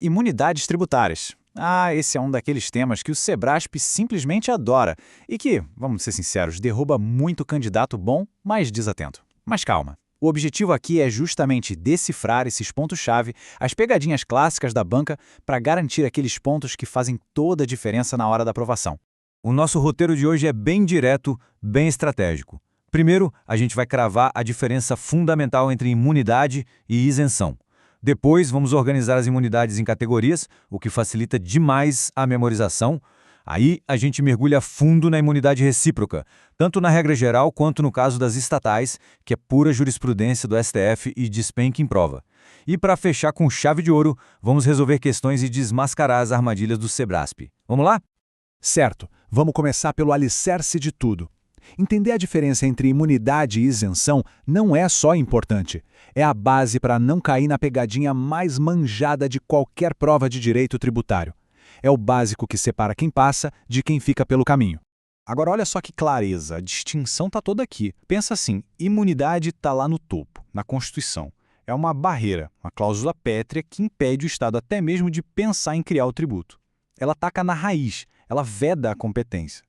Imunidades tributárias. Ah, esse é um daqueles temas que o Sebrasp simplesmente adora e que, vamos ser sinceros, derruba muito candidato bom, mas desatento. Mas calma. O objetivo aqui é justamente decifrar esses pontos-chave, as pegadinhas clássicas da banca, para garantir aqueles pontos que fazem toda a diferença na hora da aprovação. O nosso roteiro de hoje é bem direto, bem estratégico. Primeiro, a gente vai cravar a diferença fundamental entre imunidade e isenção. Depois, vamos organizar as imunidades em categorias, o que facilita demais a memorização. Aí, a gente mergulha fundo na imunidade recíproca, tanto na regra geral quanto no caso das estatais, que é pura jurisprudência do STF e despenca em prova. E para fechar com chave de ouro, vamos resolver questões e desmascarar as armadilhas do Sebrasp. Vamos lá? Certo, vamos começar pelo alicerce de tudo. Entender a diferença entre imunidade e isenção não é só importante, é a base para não cair na pegadinha mais manjada de qualquer prova de direito tributário. É o básico que separa quem passa de quem fica pelo caminho. Agora olha só que clareza, a distinção está toda aqui. Pensa assim, imunidade está lá no topo, na Constituição. É uma barreira, uma cláusula pétrea que impede o Estado até mesmo de pensar em criar o tributo. Ela ataca na raiz, ela veda a competência.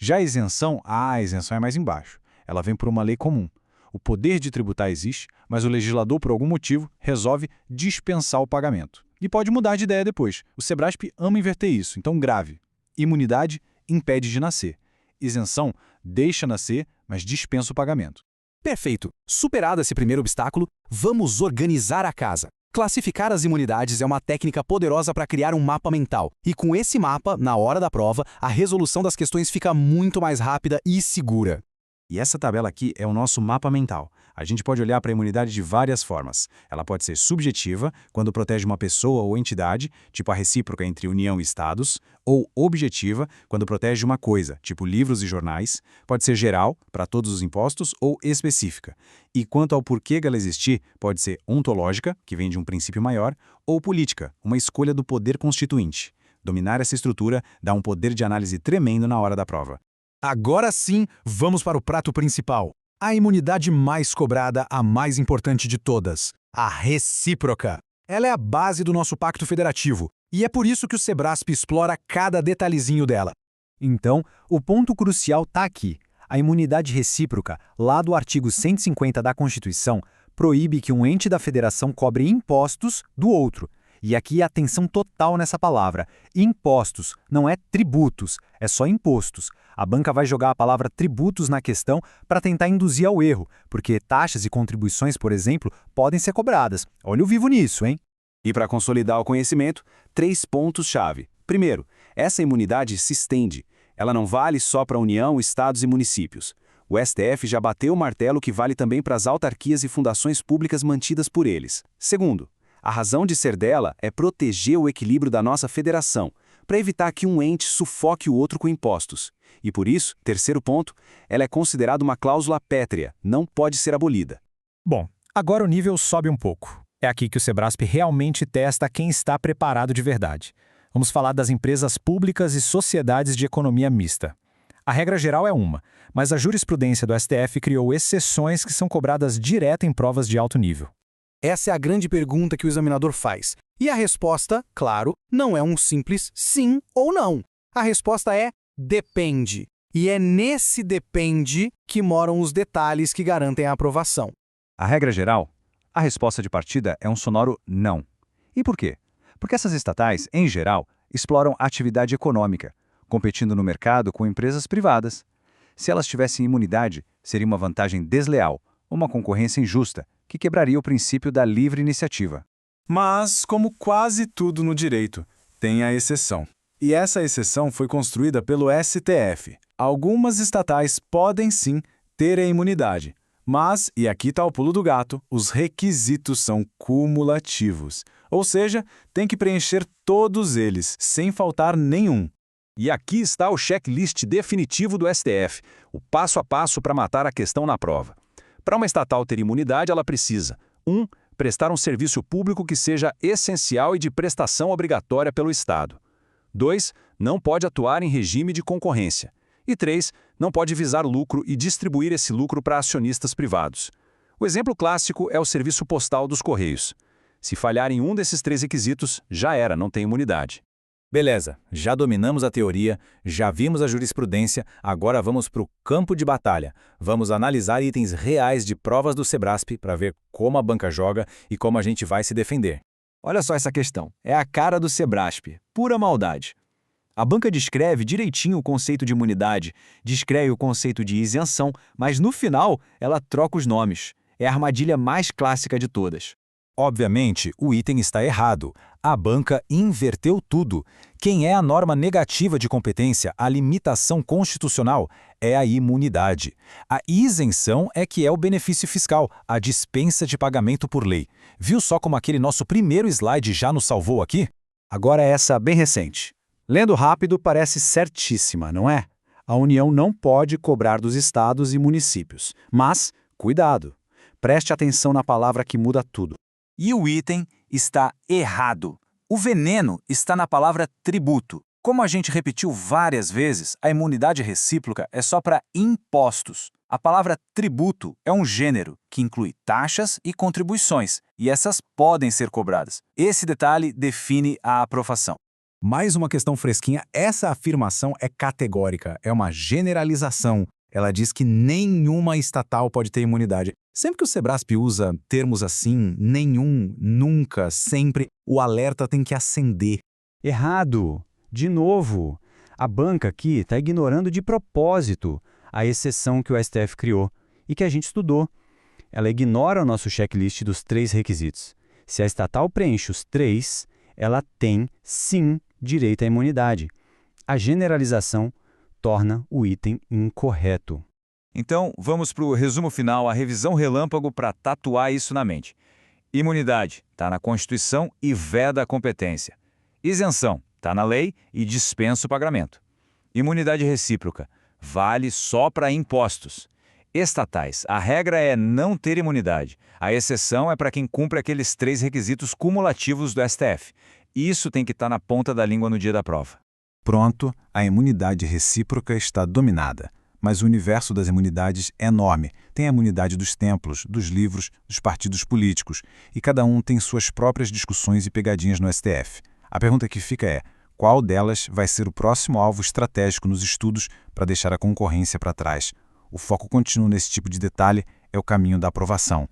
Já a isenção é mais embaixo. Ela vem por uma lei comum. O poder de tributar existe, mas o legislador, por algum motivo, resolve dispensar o pagamento. E pode mudar de ideia depois. O Sebrasp ama inverter isso, então grave. Imunidade impede de nascer. Isenção deixa nascer, mas dispensa o pagamento. Perfeito. Superado esse primeiro obstáculo, vamos organizar a casa. Classificar as imunidades é uma técnica poderosa para criar um mapa mental. E com esse mapa, na hora da prova, a resolução das questões fica muito mais rápida e segura. E essa tabela aqui é o nosso mapa mental. A gente pode olhar para a imunidade de várias formas. Ela pode ser subjetiva, quando protege uma pessoa ou entidade, tipo a recíproca entre União e Estados, ou objetiva, quando protege uma coisa, tipo livros e jornais. Pode ser geral, para todos os impostos, ou específica. E quanto ao porquê dela existir, pode ser ontológica, que vem de um princípio maior, ou política, uma escolha do poder constituinte. Dominar essa estrutura dá um poder de análise tremendo na hora da prova. Agora sim, vamos para o prato principal. A imunidade mais cobrada, a mais importante de todas, a recíproca. Ela é a base do nosso pacto federativo, e é por isso que o Sebrasp explora cada detalhezinho dela. Então, o ponto crucial está aqui. A imunidade recíproca, lá do artigo 150 da Constituição, proíbe que um ente da federação cobre impostos do outro. E aqui atenção total nessa palavra. Impostos, não é tributos, é só impostos. A banca vai jogar a palavra tributos na questão para tentar induzir ao erro, porque taxas e contribuições, por exemplo, podem ser cobradas. Olha o vivo nisso, hein? E para consolidar o conhecimento, 3 pontos-chave. Primeiro, essa imunidade se estende. Ela não vale só para a União, estados e municípios. O STF já bateu o martelo que vale também para as autarquias e fundações públicas mantidas por eles. Segundo, a razão de ser dela é proteger o equilíbrio da nossa federação, para evitar que um ente sufoque o outro com impostos. E por isso, terceiro ponto, ela é considerada uma cláusula pétrea, não pode ser abolida. Bom, agora o nível sobe um pouco. É aqui que o Sebrasp realmente testa quem está preparado de verdade. Vamos falar das empresas públicas e sociedades de economia mista. A regra geral é uma, mas a jurisprudência do STF criou exceções que são cobradas direto em provas de alto nível. Essa é a grande pergunta que o examinador faz. E a resposta, claro, não é um simples sim ou não. A resposta é depende. E é nesse depende que moram os detalhes que garantem a aprovação. A regra geral, a resposta de partida é um sonoro não. E por quê? Porque essas estatais, em geral, exploram atividade econômica, competindo no mercado com empresas privadas. Se elas tivessem imunidade, seria uma vantagem desleal, uma concorrência injusta, que quebraria o princípio da livre iniciativa. Mas, como quase tudo no direito, tem a exceção. E essa exceção foi construída pelo STF. Algumas estatais podem sim ter a imunidade, mas, e aqui está o pulo do gato, os requisitos são cumulativos. Ou seja, tem que preencher todos eles, sem faltar nenhum. E aqui está o checklist definitivo do STF, o passo a passo para matar a questão na prova. Para uma estatal ter imunidade, ela precisa 1. Prestar um serviço público que seja essencial e de prestação obrigatória pelo Estado. 2. Não pode atuar em regime de concorrência. E 3. Não pode visar lucro e distribuir esse lucro para acionistas privados. O exemplo clássico é o serviço postal dos Correios. Se falhar em um desses 3 requisitos, já era, não tem imunidade. Beleza, já dominamos a teoria, já vimos a jurisprudência, agora vamos para o campo de batalha. Vamos analisar itens reais de provas do Sebrasp para ver como a banca joga e como a gente vai se defender. Olha só essa questão. É a cara do Sebrasp. Pura maldade. A banca descreve direitinho o conceito de imunidade, descreve o conceito de isenção, mas no final ela troca os nomes. É a armadilha mais clássica de todas. Obviamente, o item está errado. A banca inverteu tudo. Quem é a norma negativa de competência, a limitação constitucional, é a imunidade. A isenção é que é o benefício fiscal, a dispensa de pagamento por lei. Viu só como aquele nosso primeiro slide já nos salvou aqui? Agora essa bem recente. Lendo rápido parece certíssima, não é? A União não pode cobrar dos estados e municípios. Mas, cuidado, preste atenção na palavra que muda tudo. E o item está errado. O veneno está na palavra tributo. Como a gente repetiu várias vezes, a imunidade recíproca é só para impostos. A palavra tributo é um gênero que inclui taxas e contribuições, e essas podem ser cobradas. Esse detalhe define a aprovação. Mais uma questão fresquinha, essa afirmação é categórica, é uma generalização. Ela diz que nenhuma estatal pode ter imunidade. Sempre que o Sebrasp usa termos assim, nenhum, nunca, sempre, o alerta tem que acender. Errado! De novo! A banca aqui está ignorando de propósito a exceção que o STF criou e que a gente estudou. Ela ignora o nosso checklist dos 3 requisitos. Se a estatal preenche os 3, ela tem, sim, direito à imunidade. A generalização torna o item incorreto. Então, vamos para o resumo final, a revisão relâmpago para tatuar isso na mente. Imunidade está na Constituição e veda a competência. Isenção está na lei e dispensa o pagamento. Imunidade recíproca vale só para impostos. Estatais, a regra é não ter imunidade. A exceção é para quem cumpre aqueles 3 requisitos cumulativos do STF. Isso tem que estar na ponta da língua no dia da prova. Pronto, a imunidade recíproca está dominada. Mas o universo das imunidades é enorme. Tem a imunidade dos templos, dos livros, dos partidos políticos. E cada um tem suas próprias discussões e pegadinhas no STF. A pergunta que fica é, qual delas vai ser o próximo alvo estratégico nos estudos para deixar a concorrência para trás? O foco contínuo nesse tipo de detalhe é o caminho da aprovação.